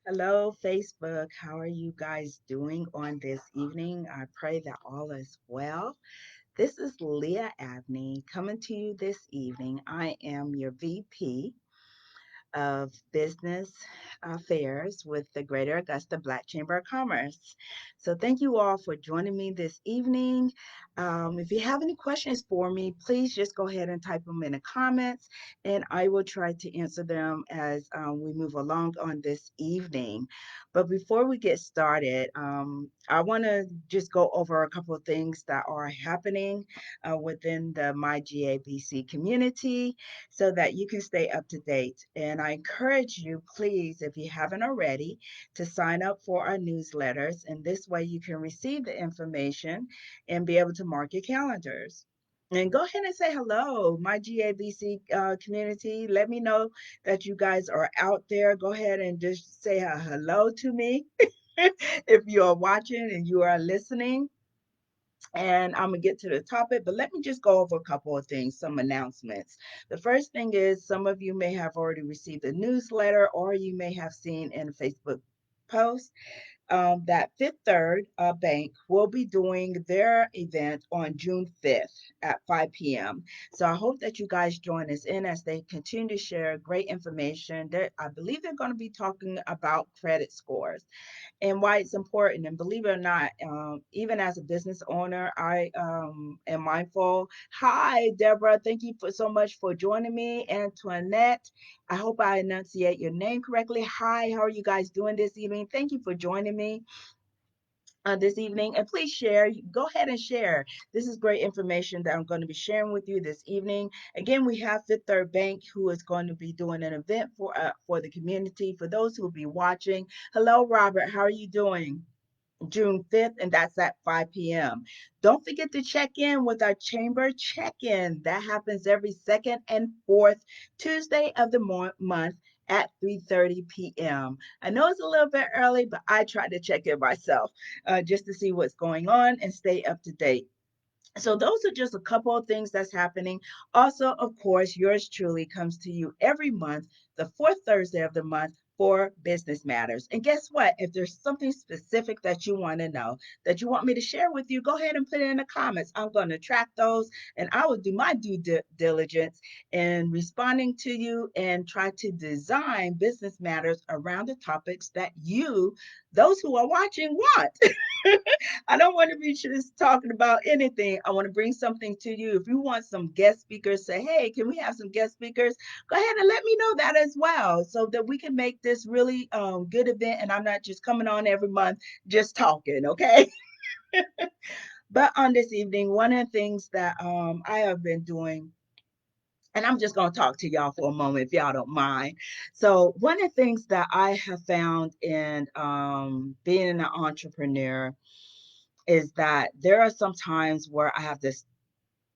Hello, Facebook. How are you guys doing on this evening? I pray that all is well. This is Leah Abney coming to you this evening. I am your VP of Business Affairs with the Greater Augusta Black Chamber of Commerce. So, thank you all for joining me this evening. If you have any questions for me, please just go ahead and type them in the comments, and I will try to answer them as we move along on this evening. But before we get started, I want to just go over a couple of things that are happening within the MyGABC community so that you can stay up to date. And I encourage you, please, if you haven't already, to sign up for our newsletters. And this way you can receive the information and be able to mark your calendars. And go ahead and say hello, my GABC community. Let me know that you guys are out there. Go ahead and just say a hello to me if you are watching and you are listening. And I'm gonna get to the topic, but let me just go over a couple of things, some announcements. The first thing is some of you may have already received a newsletter or you may have seen in a Facebook post that Fifth Third Bank will be doing their event on June 5th at 5 p.m. So I hope that you guys join us in as they continue to share great information. I believe they're going to be talking about credit scores and why it's important. And believe it or not, even as a business owner, I am mindful. Hi, Deborah. Thank you for so much for joining me. Antoinette, I hope I enunciate your name correctly. Hi, how are you guys doing this evening? Thank you for joining me this evening. And please share. Go ahead and share. This is great information that I'm going to be sharing with you this evening. Again, we have Fifth Third Bank who is going to be doing an event for the community. For those who will be watching, hello, Robert. How are you doing? June 5th, and that's at 5 p.m. Don't forget to check in with our chamber check in. That happens every second and fourth Tuesday of the month at 3:30 p.m. I know it's a little bit early, but I try to check in myself just to see what's going on and stay up to date. So those are just a couple of things that's happening. Also, of course, yours truly comes to you every month, the fourth Thursday of the month for business matters. And guess what? If there's something specific that you want to know, that you want me to share with you, go ahead and put it in the comments. I'm going to track those and I will do my due diligence in responding to you and try to design business matters around the topics that you, those who are watching, want. I don't want to be just talking about anything. I want to bring something to you. If you want some guest speakers, say, hey, can we have some guest speakers? Go ahead and let me know that as well so that we can make this really good event. And I'm not just coming on every month just talking, okay? But on this evening, one of the things that I have been doing, and I'm just going to talk to y'all for a moment if y'all don't mind. So, one of the things that I have found in being an entrepreneur is that there are some times where I have to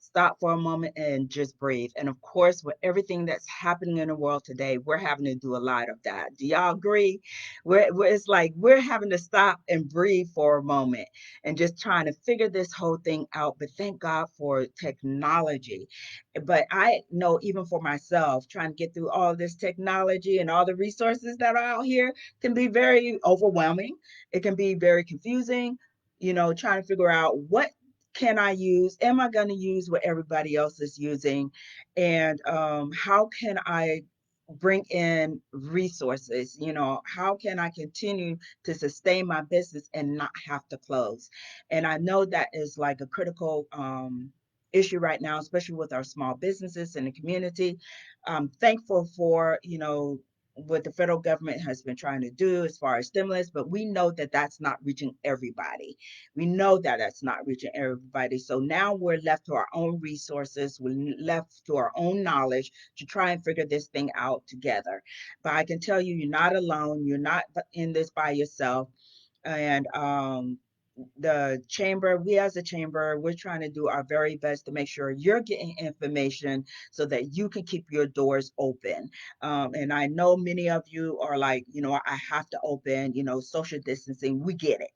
stop for a moment and just breathe. And of course, with everything that's happening in the world today, we're having to do a lot of that. Do y'all agree? It's like we're having to stop and breathe for a moment and just trying to figure this whole thing out. But thank God for technology. But I know even for myself, trying to get through all this technology and all the resources that are out here can be very overwhelming. It can be very confusing, trying to figure out what can I use? Am I going to use what everybody else is using? And how can I bring in resources? How can I continue to sustain my business and not have to close? And I know that is like a critical issue right now, especially with our small businesses in the community. I'm thankful for, what the federal government has been trying to do as far as stimulus, but we know that that's not reaching everybody. We know that that's not reaching everybody. So now we're left to our own resources. We're left to our own knowledge to try and figure this thing out together. But I can tell you, you're not alone. You're not in this by yourself. And the chamber, we as a chamber, we're trying to do our very best to make sure you're getting information so that you can keep your doors open. And I know many of you are like, I have to open, social distancing. We get it.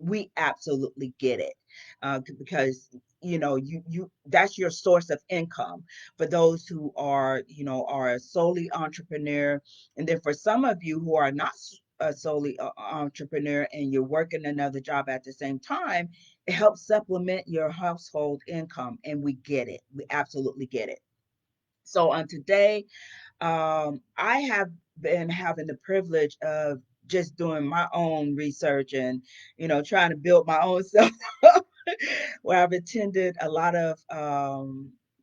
We absolutely get it, because you that's your source of income for those who are solely entrepreneur. And then for some of you who are not solely an entrepreneur and you're working another job at the same time, it helps supplement your household income. And we get it. We absolutely get it. So on today, I have been having the privilege of just doing my own research and, trying to build my own self up, where I've attended a lot of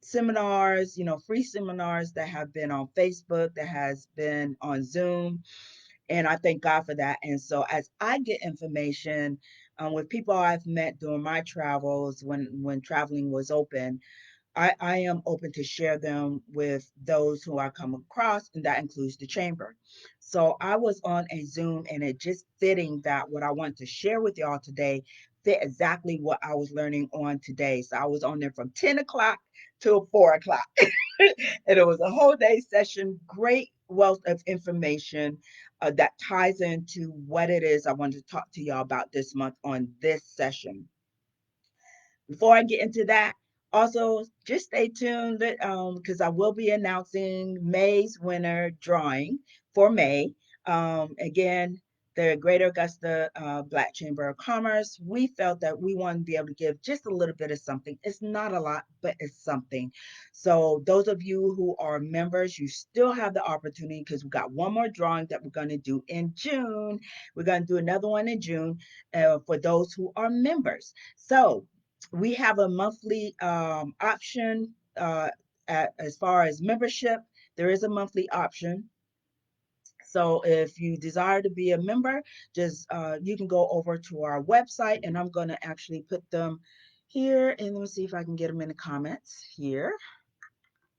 seminars, free seminars that have been on Facebook, that has been on Zoom. And I thank God for that. And so as I get information with people I've met during my travels when traveling was open, I am open to share them with those who I come across, and that includes the chamber. So I was on a Zoom, and it just fitting that what I want to share with y'all today fit exactly what I was learning on today. So I was on there from 10 o'clock till 4 o'clock. And it was a whole day session, great wealth of information that ties into what it is I wanted to talk to y'all about this month on this session. Before I get into that, also just stay tuned because I will be announcing May's winner drawing for May. Again, the Greater Augusta Black Chamber of Commerce, we felt that we wanted to be able to give just a little bit of something. It's not a lot, but it's something. So those of you who are members, you still have the opportunity because we got one more drawing that we're going to do in June. We're going to do another one in June for those who are members. So we have a monthly option as far as membership. There is a monthly option. So if you desire to be a member, just you can go over to our website, and I'm going to actually put them here. And let me see if I can get them in the comments here,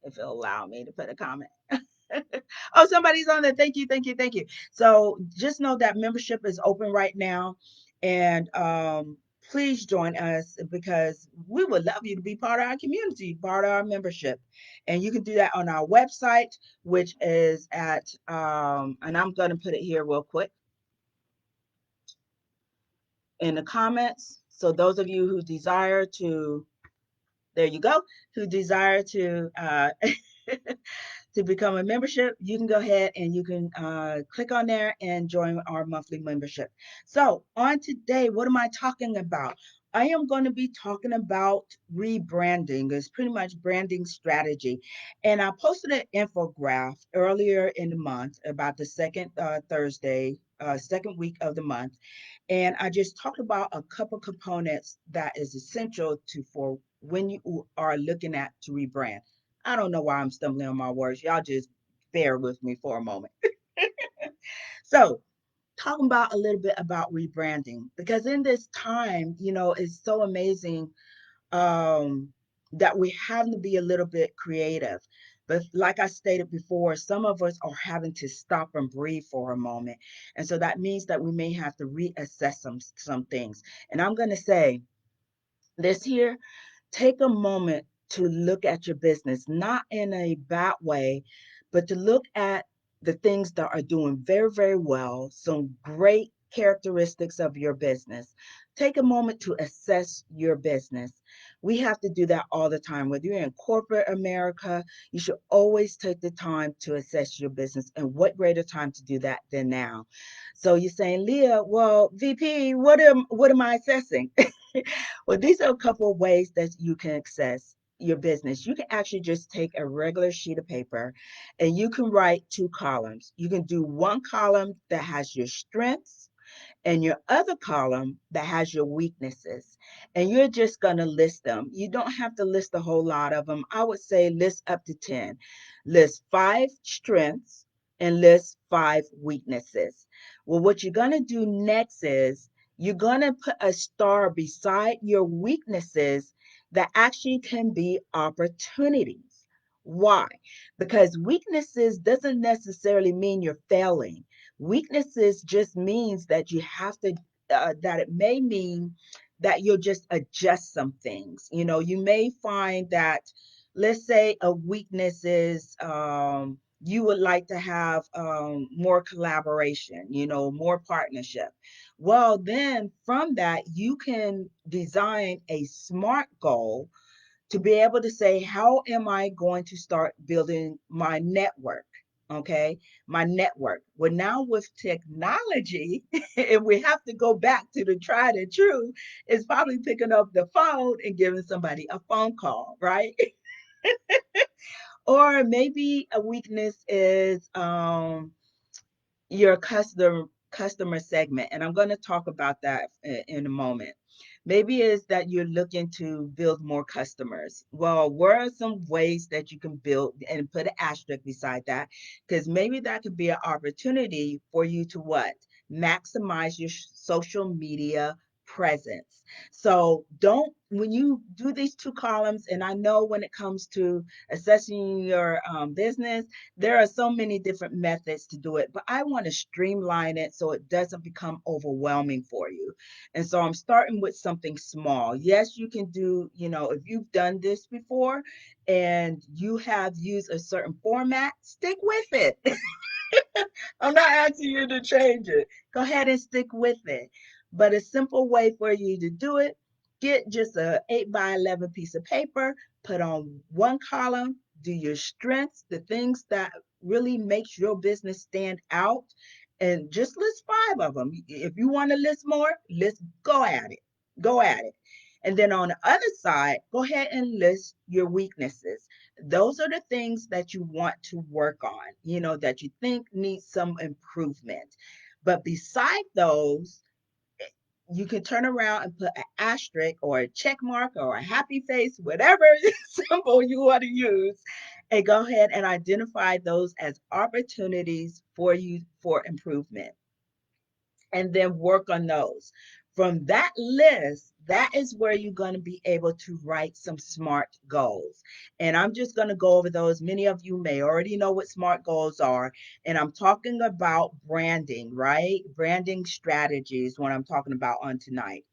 if it'll allow me to put a comment. Oh, somebody's on there. Thank you, thank you, thank you. So just know that membership is open right now, and please join us because we would love you to be part of our community, part of our membership. And you can do that on our website, which is at and I'm going to put it here real quick in the comments. So those of you who desire to, there you go, who desire to to become a membership, you can go ahead and you can click on there and join our monthly membership. So on today, what am I talking about? I am going to be talking about rebranding. It's pretty much branding strategy. And I posted an infographic earlier in the month about the second Thursday, second week of the month. And I just talked about a couple components that is essential to for when you are looking at to rebrand. I don't know why I'm stumbling on my words. Y'all just bear with me for a moment. So, talking about a little bit about rebranding, because in this time, it's so amazing um, that we have to be a little bit creative. But like I stated before, some of us are having to stop and breathe for a moment. And so that means that we may have to reassess some things. And I'm going to say this here, take a moment to look at your business, not in a bad way, but to look at the things that are doing very, very well, some great characteristics of your business. Take a moment to assess your business. We have to do that all the time. Whether you're in corporate America, you should always take the time to assess your business. And what greater time to do that than now? So you're saying, Leah, well, VP, what am I assessing? Well, these are a couple of ways that you can access your business. You can actually just take a regular sheet of paper and you can write two columns. You can do one column that has your strengths and your other column that has your weaknesses. And you're just going to list them. You don't have to list a whole lot of them. I would say list up to 10. List 5 strengths and list 5 weaknesses. Well, what you're going to do next is you're going to put a star beside your weaknesses that actually can be opportunities. Why? Because weaknesses doesn't necessarily mean you're failing. Weaknesses just means that you have to, that it may mean that you'll just adjust some things. You may find that, let's say, a weakness is you would like to have more collaboration, more partnership. Well, then from that, you can design a SMART goal to be able to say, how am I going to start building my network? Okay, my network. Well, now with technology, and we have to go back to the tried and true, is probably picking up the phone and giving somebody a phone call, right? Or maybe a weakness is your customer segment, and I'm going to talk about that in a moment. Maybe it's that you're looking to build more customers. Well, what are some ways that you can build, and put an asterisk beside that, because maybe that could be an opportunity for you to what, maximize your social media presence. So don't, when you do these two columns, and I know when it comes to assessing your business, there are so many different methods to do it, but I want to streamline it so it doesn't become overwhelming for you. And so I'm starting with something small. Yes, you can do, if you've done this before and you have used a certain format, stick with it. I'm not asking you to change it. Go ahead and stick with it. But a simple way for you to do it, get just a 8 by 11 piece of paper, put on one column, do your strengths, the things that really makes your business stand out, and just list 5 of them. If you want to list more, let's go at it. Go at it. And then on the other side, go ahead and list your weaknesses. Those are the things that you want to work on, that you think need some improvement. But beside those, you can turn around and put an asterisk or a check mark or a happy face, whatever symbol you want to use, and go ahead and identify those as opportunities for you for improvement, and then work on those. From that list, that is where you're going to be able to write some SMART goals. And I'm just going to go over those. Many of you may already know what SMART goals are. And I'm talking about branding, right? Branding strategies, what I'm talking about on tonight.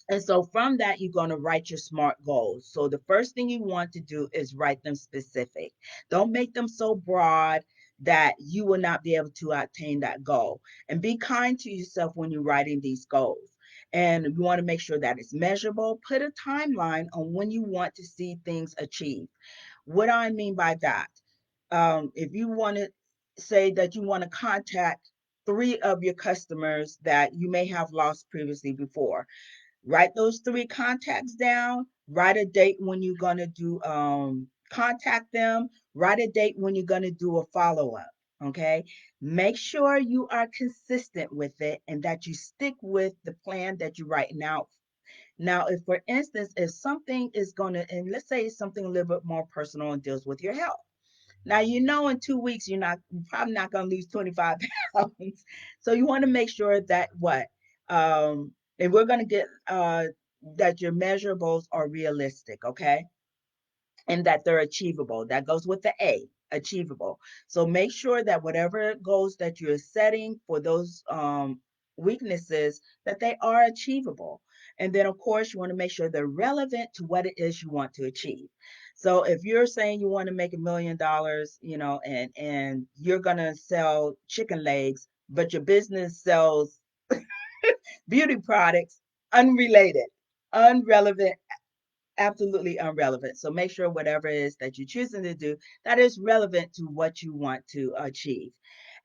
And so from that, you're going to write your SMART goals. So the first thing you want to do is write them specific. Don't make them so broad that you will not be able to attain that goal. And be kind to yourself when you're writing these goals. And you want to make sure that it's measurable. Put a timeline on when you want to see things achieved. What do I mean by that? If you want to say that you want to contact 3 of your customers that you may have lost previously before, write those 3 contacts down, write a date when you're going to do contact them, write a date when you're going to do a follow-up. Okay, make sure you are consistent with it and that you stick with the plan that you're writing out. Now, if for instance, if something is going to, and let's say it's something a little bit more personal and deals with your health, now, in 2 weeks, you're probably not going to lose 25 pounds. So you want to make sure that and we're going to get, that your measurables are realistic, okay? And that they're achievable. That goes with the A, achievable. So make sure that whatever goals that you're setting for those weaknesses, that they are achievable. And then, of course, you want to make sure they're relevant to what it is you want to achieve. So if you're saying you want to make $1 million, and you're gonna sell chicken legs, but your business sells beauty products, unrelated, unrelevant, absolutely irrelevant. So make sure whatever it is that you're choosing to do, that is relevant to what you want to achieve.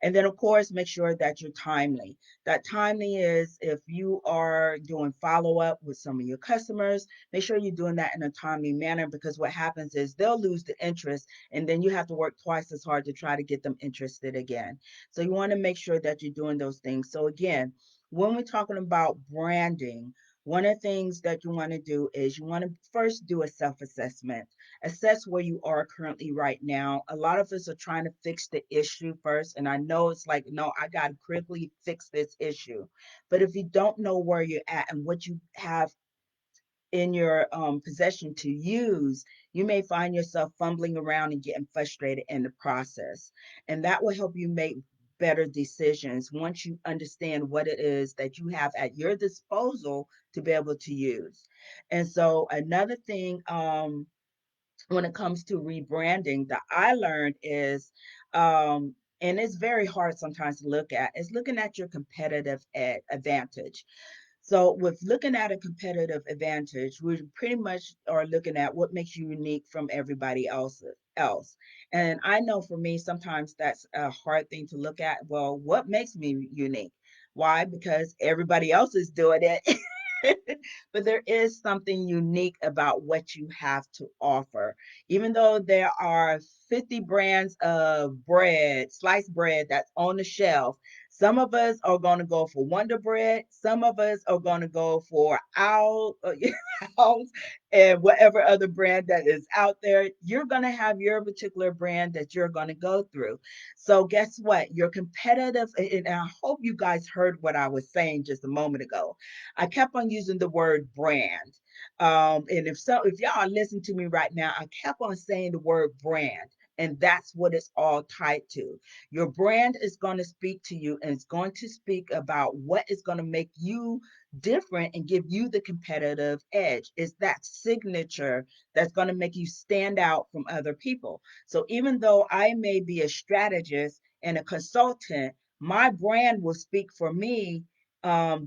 And then, of course, make sure that you're timely. That timely is if you are doing follow up with some of your customers, make sure you're doing that in a timely manner, because what happens is they'll lose the interest and then you have to work twice as hard to try to get them interested again. So you want to make sure that you're doing those things. So, again, when we're talking about branding, one of the things that you want to do is you want to first do a self assessment. Assess where you are currently right now. A lot of us are trying to fix the issue first. And I know it's like, no, I got to critically fix this issue. But if you don't know where you're at and what you have in your possession to use, you may find yourself fumbling around and getting frustrated in the process. And that will help you make better decisions once you understand what it is that you have at your disposal to be able to use. And so, another thing, when it comes to rebranding that I learned is, and it's very hard sometimes to look at, is looking at your competitive advantage. So with looking at a competitive advantage, we pretty much are looking at what makes you unique from everybody else. And I know for me, sometimes that's a hard thing to look at. Well, what makes me unique? Why? Because everybody else is doing it. But there is something unique about what you have to offer. Even though there are 50 brands of bread, sliced bread that's on the shelf, some of us are going to go for Wonder Bread. Some of us are going to go for Owls and whatever other brand that is out there. You're going to have your particular brand that you're going to go through. So guess what? You're competitive. And I hope you guys heard what I was saying just a moment ago. I kept on using the word brand. And if y'all listen to me right now, I kept on saying the word brand. And that's what it's all tied to. Your brand is going to speak to you and it's going to speak about what is going to make you different and give you the competitive edge. It's that signature that's going to make you stand out from other people. So even though I may be a strategist and a consultant, my brand will speak for me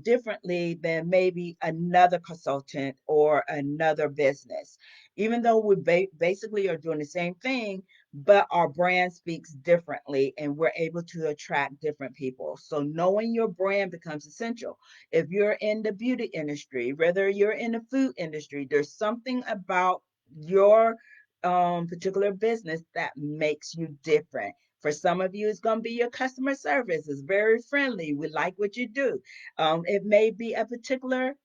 differently than maybe another consultant or another business. Even though we basically are doing the same thing, but our brand speaks differently and we're able to attract different people. So knowing your brand becomes essential. If you're in the beauty industry, whether you're in the food industry, there's something about your particular business that makes you different. For some of you, it's going to be your customer service. It's very friendly. We like what you do. It may be a particular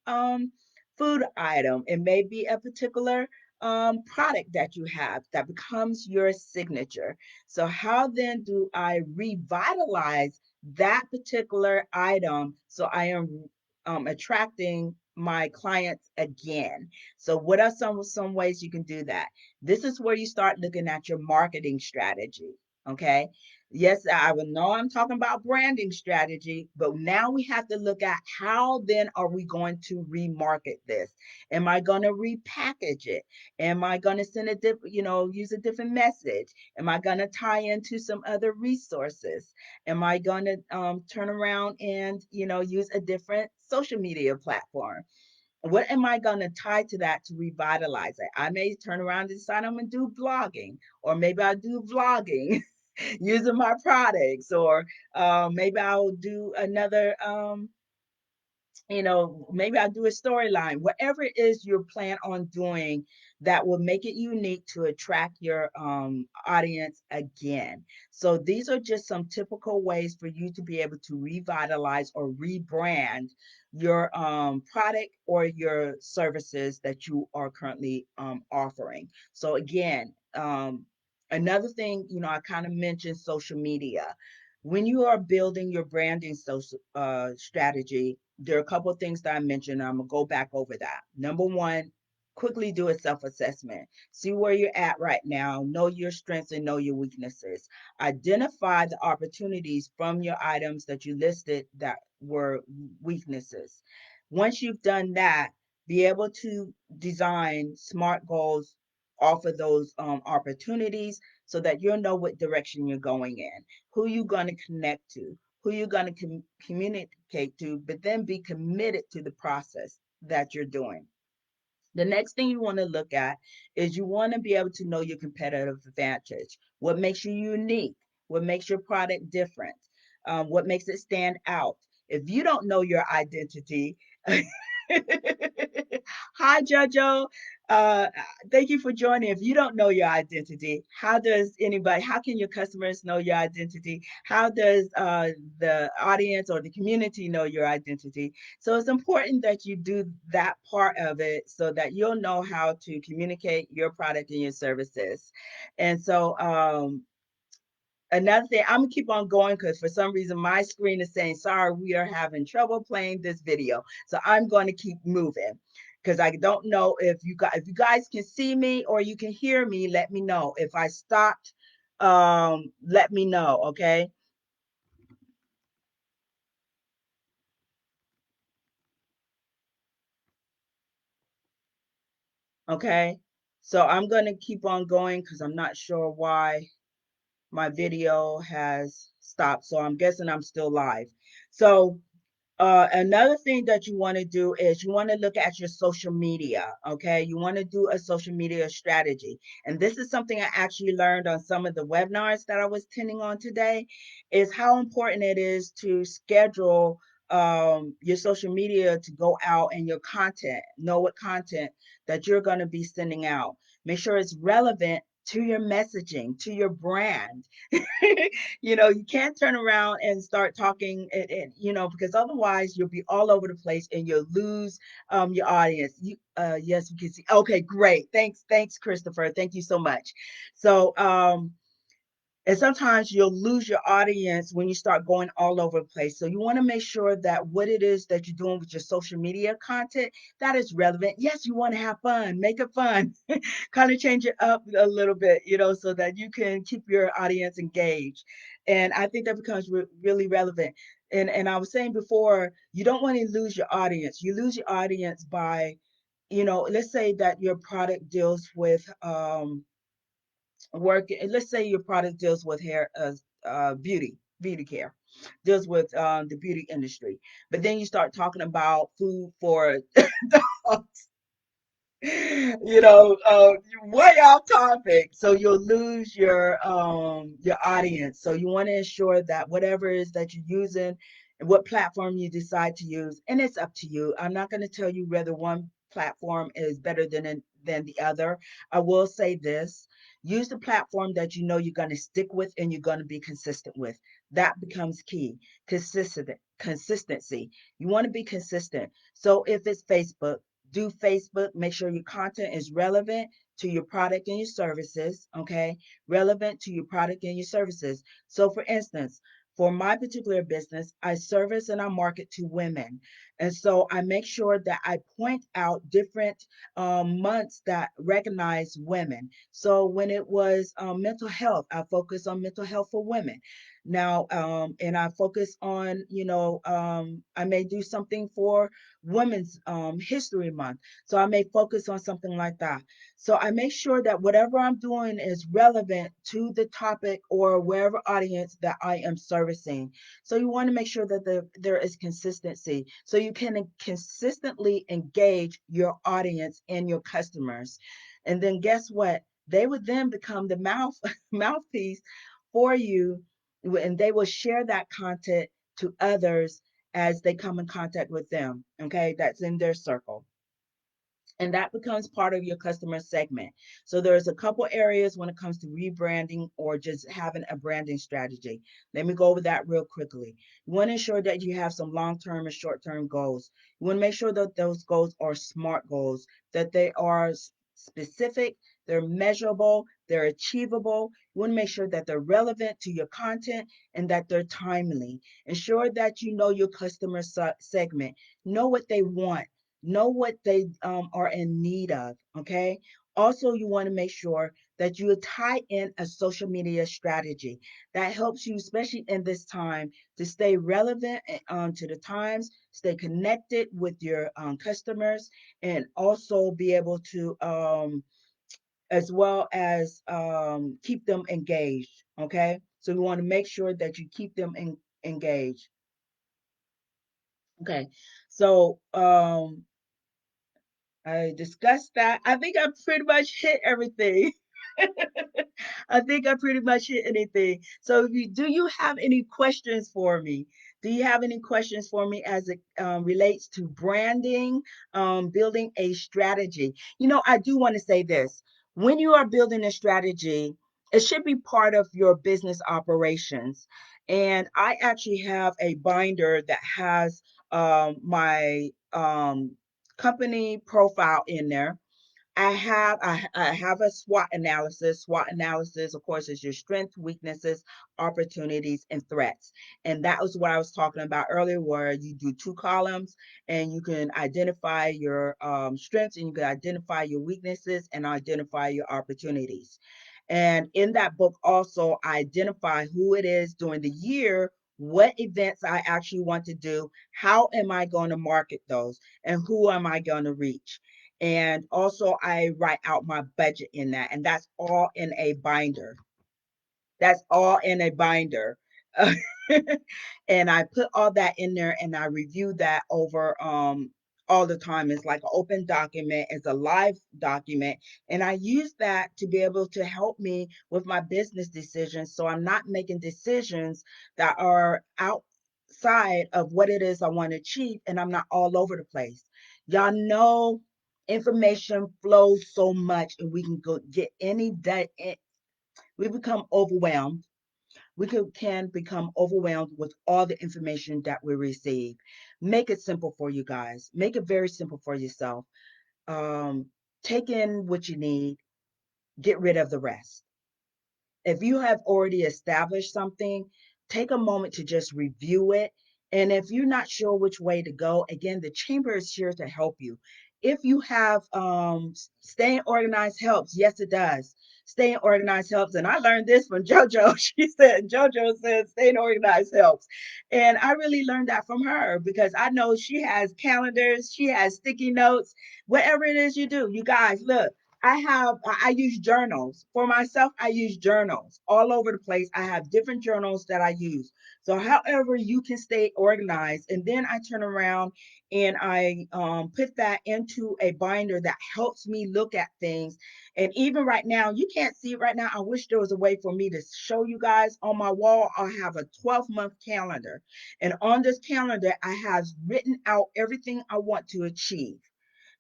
food item. It may be a particular product that you have that becomes your signature. So, how then do I revitalize that particular item so I am attracting my clients again? So, what are some ways you can do that? This is where you start looking at your marketing strategy. Okay. Yes, I will know I'm talking about branding strategy, but now we have to look at how then are we going to remarket this? Am I going to repackage it? Am I going to send a different, use a different message? Am I going to tie into some other resources? Am I going to turn around and, use a different social media platform? What am I going to tie to that to revitalize it? I may turn around and decide I'm going to do blogging, or maybe I'll do vlogging using my products, or maybe I'll do another maybe I'll do a storyline, whatever it is you plan on doing that will make it unique to attract your audience again. So these are just some typical ways for you to be able to revitalize or rebrand your product or your services that you are currently offering. So again, another thing, I kind of mentioned social media. When you are building your branding social strategy, there are a couple of things that I mentioned. I'm gonna go back over that. Number one, quickly do a self-assessment. See where you're at right now. Know your strengths and know your weaknesses. Identify the opportunities from your items that you listed that were weaknesses. Once you've done that, be able to design smart goals off of those opportunities so that you'll know what direction you're going in, who you're going to connect to, who you're going to communicate to, but then be committed to the process that you're doing. The next thing you want to look at is you want to be able to know your competitive advantage. What makes you unique? What makes your product different? What makes it stand out? If you don't know your identity, hi Jojo. Uh, Thank you for joining. If you don't know your identity, how can your customers know your identity? How does the audience or the community know your identity? So it's important that you do that part of it so that you'll know how to communicate your product and your services. And so another thing, I'm gonna keep on going because for some reason my screen is saying, sorry, we are having trouble playing this video. So I'm going to keep moving because I don't know if you guys can see me or you can hear me, let me know. If I stopped, let me know, okay? Okay. So I'm gonna keep on going because I'm not sure why my video has stopped. So I'm guessing I'm still live. So Another thing that you want to do is you want to look at your social media. Okay, you want to do a social media strategy, and this is something I actually learned on some of the webinars that I was attending on today. Is how important it is to schedule your social media to go out, and your content. Know what content that you're going to be sending out. Make sure it's relevant to your messaging, to your brand. You can't turn around and start talking, because otherwise you'll be all over the place and you'll lose your audience. Yes, we can see. Okay, great. Thanks, Christopher. Thank you so much. So, and sometimes you'll lose your audience when you start going all over the place. So you want to make sure that what it is that you're doing with your social media content, that is relevant. Yes, you want to have fun, make it fun, kind of change it up a little bit, so that you can keep your audience engaged. And I think that becomes really relevant. And I was saying before, you don't want to lose your audience. You lose your audience by, let's say that your product deals with work. Let's say your product deals with hair, beauty care, deals with the beauty industry, but then you start talking about food for dogs. Way off topic, so you'll lose your audience. So you want to ensure that whatever it is that you're using and what platform you decide to use, and it's up to you. I'm not going to tell you whether one platform is better than the other. I will say this: use the platform that you know you're going to stick with and you're going to be consistent with. That becomes key. Consistency. You want to be consistent. So if it's Facebook, do Facebook. Make sure your content is relevant to your product and your services. Okay, relevant to your product and your services. So for instance, for my particular business, I service and I market to women, and so I make sure that I point out different months that recognize women. So when it was mental health, I focus on mental health for women. Now, and I focus on, I may do something for Women's History Month. So I may focus on something like that. So I make sure that whatever I'm doing is relevant to the topic or wherever audience that I am servicing. So you want to make sure that there is consistency so you can consistently engage your audience and your customers. And then guess what? They would then become the mouthpiece for you, and they will share that content to others as they come in contact with them. Okay, that's in their circle, and that becomes part of your customer segment. So there's a couple areas when it comes to rebranding or just having a branding strategy. Let me go over that real quickly. You want to ensure that you have some long-term and short-term goals. You want to make sure that those goals are SMART goals, that they are specific, they're measurable, they're achievable. You want to make sure that they're relevant to your content and that they're timely. Ensure that you know your customer segment, know what they want, know what they are in need of. Okay, also you want to make sure that you tie in a social media strategy that helps you, especially in this time, to stay relevant to the times, stay connected with your customers, and also be able to as well as keep them engaged. Okay, so we want to make sure that you keep them engaged. Okay, so I discussed that. I think I pretty much hit everything. I think I pretty much hit anything. So, do you have any questions for me? Do you have any questions for me as it relates to branding, building a strategy? I do want to say this. When you are building a strategy, it should be part of your business operations. And I actually have a binder that has my company profile in there. I have a SWOT analysis. SWOT analysis, of course, is your strengths, weaknesses, opportunities, and threats. And that was what I was talking about earlier, where you do two columns and you can identify your strengths, and you can identify your weaknesses and identify your opportunities. And in that book, also, I identify who it is during the year, what events I actually want to do, how am I going to market those, and who am I going to reach. And also, I write out my budget in that, and that's all in a binder. That's all in a binder. And I put all that in there and I review that over all the time. It's like an open document, it's a live document, and I use that to be able to help me with my business decisions, so I'm not making decisions that are outside of what it is I want to achieve, and I'm not all over the place. Y'all know information flows so much, and we can go get any day. We become overwhelmed. We can become overwhelmed with all the information that we receive. Make it simple for you guys. Make it very simple for yourself. um, Take in what you need, get rid of the rest. If you have already established something, take a moment to just review it. And if you're not sure which way to go, again, the chamber is here to help you. If you have staying organized helps, yes, it does. Staying organized helps. And I learned this from JoJo. JoJo said staying organized helps. And I really learned that from her because I know she has calendars, she has sticky notes, whatever it is you do. You guys, look, I use journals for myself. I use journals all over the place. I have different journals that I use. So however you can stay organized, and then I turn around and I put that into a binder that helps me look at things. And even right now, you can't see it right now. I wish there was a way for me to show you guys. On my wall, I have a 12-month calendar, and on this calendar, I have written out everything I want to achieve.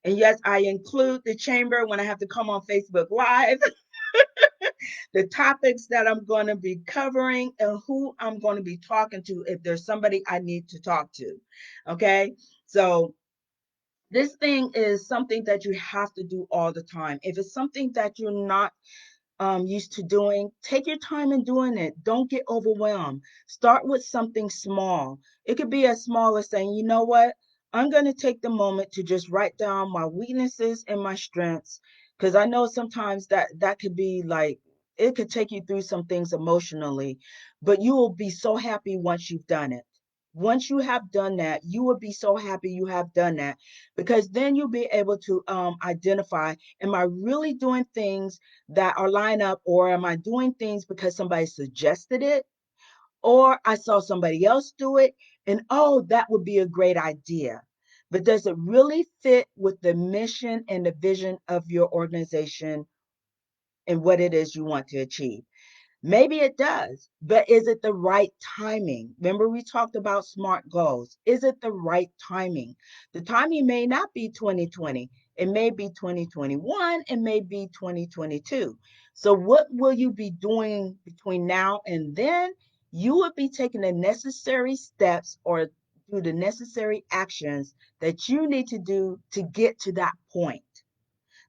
And yes, I include the chamber when I have to come on Facebook Live, the topics that I'm going to be covering, and who I'm going to be talking to if there's somebody I need to talk to. Okay. So this thing is something that you have to do all the time. If it's something that you're not used to doing, take your time in doing it. Don't get overwhelmed. Start with something small. It could be as small as saying, you know what? I'm going to take the moment to just write down my weaknesses and my strengths. Because I know sometimes that could be like, it could take you through some things emotionally, but you will be so happy once you've done it. Once you have done that, you will be so happy you have done that, because then you'll be able to identify, am I really doing things that are line up, or am I doing things because somebody suggested it, or I saw somebody else do it and oh, that would be a great idea. But does it really fit with the mission and the vision of your organization and what it is you want to achieve? Maybe it does, but is it the right timing? Remember, we talked about SMART goals. Is it the right timing? The timing may not be 2020. It may be 2021. It may be 2022. So, what will you be doing between now and then? You will be taking the necessary steps or do the necessary actions that you need to do to get to that point.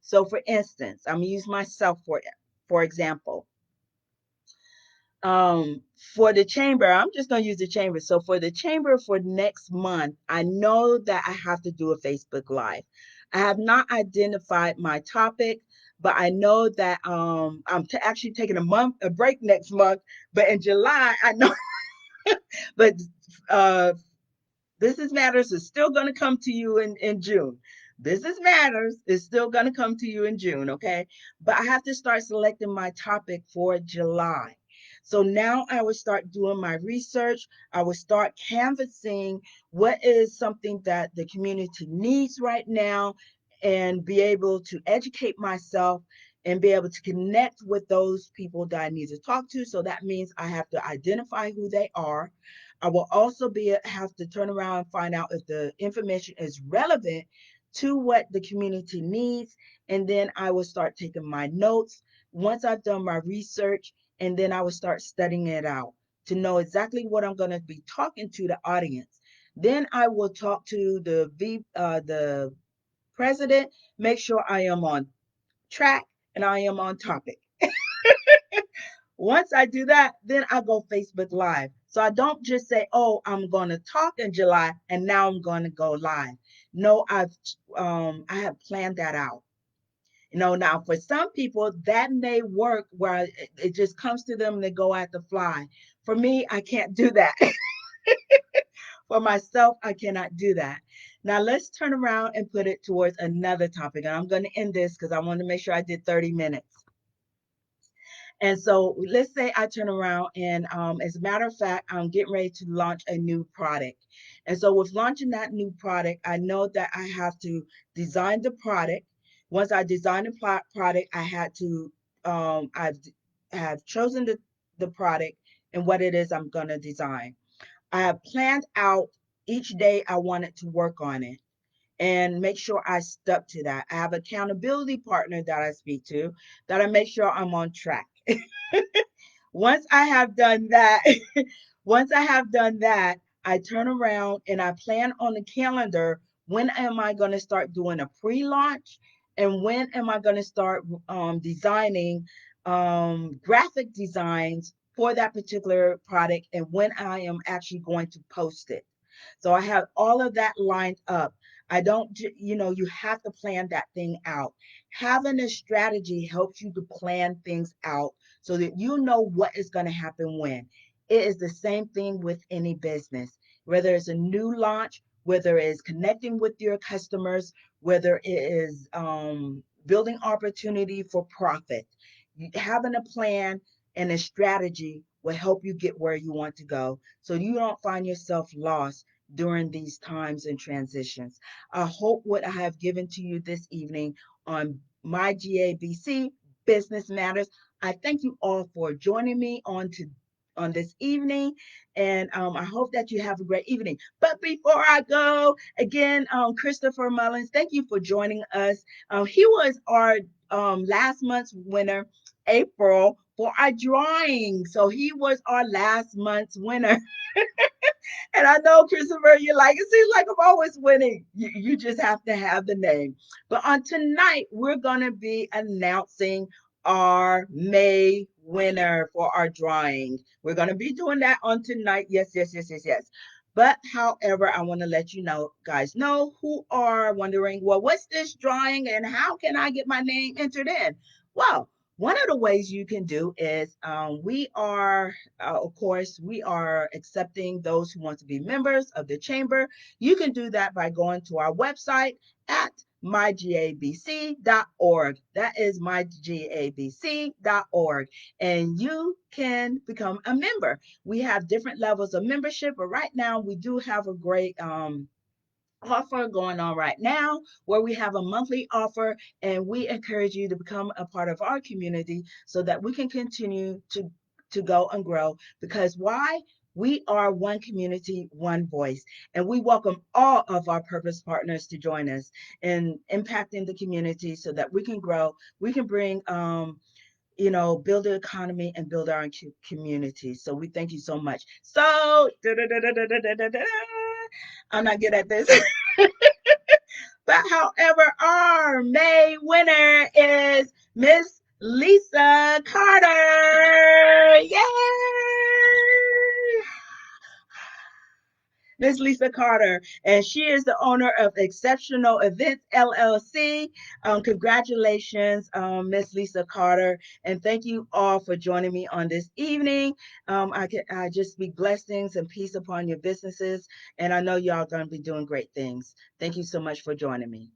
So, for instance, I'm going to use myself for example. For the chamber, I'm just going to use the chamber. So for the chamber for next month, I know that I have to do a Facebook Live. I have not identified my topic, but I know that I'm actually taking a break next month. But in July, I know, but uh, Business Matters is still going to come to you in June. Business Matters is still going to come to you in June, okay? But I have to start selecting my topic for July. So now I will start doing my research. I will start canvassing what is something that the community needs right now, and be able to educate myself and be able to connect with those people that I need to talk to. So that means I have to identify who they are. I will also have to turn around and find out if the information is relevant to what the community needs. And then I will start taking my notes once I've done my research, and then I will start studying it out to know exactly what I'm going to be talking to the audience. Then I will talk to the president, make sure I am on track and I am on topic. Once I do that, then I go Facebook Live. So I don't just say, "Oh, I'm going to talk in July and now I'm going to go live." No, I have planned that out. Now for some people that may work where it just comes to them and they go at the fly. For me, I can't do that. For myself, I cannot do that. Now let's turn around and put it towards another topic. And I'm going to end this because I want to make sure I did 30 minutes. And so let's say I turn around and as a matter of fact, I'm getting ready to launch a new product. And so with launching that new product, I know that I have to design the product. Once I design the product, I had to I have chosen the product and what it is I'm going to design. I have planned out each day I wanted to work on it and make sure I stuck to that. I have accountability partner that I speak to that I make sure I'm on track. Once I have done that, once I have done that, I turn around and I plan on the calendar. When am I going to start doing a pre-launch? And when am I going to start designing graphic designs for that particular product? And when I am actually going to post it. So I have all of that lined up. I don't, you have to plan that thing out. Having a strategy helps you to plan things out so that you know what is going to happen when. It is the same thing with any business, whether it's a new launch, whether it's connecting with your customers, whether it is building opportunity for profit. Having a plan and a strategy will help you get where you want to go so you don't find yourself lost during these times and transitions. I hope what I have given to you this evening on my GABC Business Matters. I thank you all for joining me on this evening, and I hope that you have a great evening. But before I go, again, Christopher Mullins, thank you for joining us. He was our last month's winner, April, for our drawing. So he was our last month's winner. And I know, Christopher, you're like, it seems like I'm always winning. You just have to have the name. But on tonight, we're going to be announcing our May winner for our drawing. We're going to be doing that on tonight. Yes, yes, yes, yes, yes. But however, I want to let you know, guys, know who are wondering, well, what's this drawing and how can I get my name entered in? Well, one of the ways you can do is we are, of course, we are accepting those who want to be members of the chamber. You can do that by going to our website at mygabc.org. That is mygabc.org. And you can become a member. We have different levels of membership, but right now we do have a great offer going on right now where we have a monthly offer, and we encourage you to become a part of our community so that we can continue to go and grow. Because why? We are one community, one voice, and we welcome all of our purpose partners to join us in impacting the community so that we can grow. We can bring build the economy and build our community. So we thank you so much. So I'm not good at this. But however, our May winner is Miss Lisa Carter. Yay! Miss Lisa Carter, and she is the owner of Exceptional Events LLC. Congratulations, Miss Lisa Carter, and thank you all for joining me on this evening. I just speak blessings and peace upon your businesses, and I know y'all going to be doing great things. Thank you so much for joining me.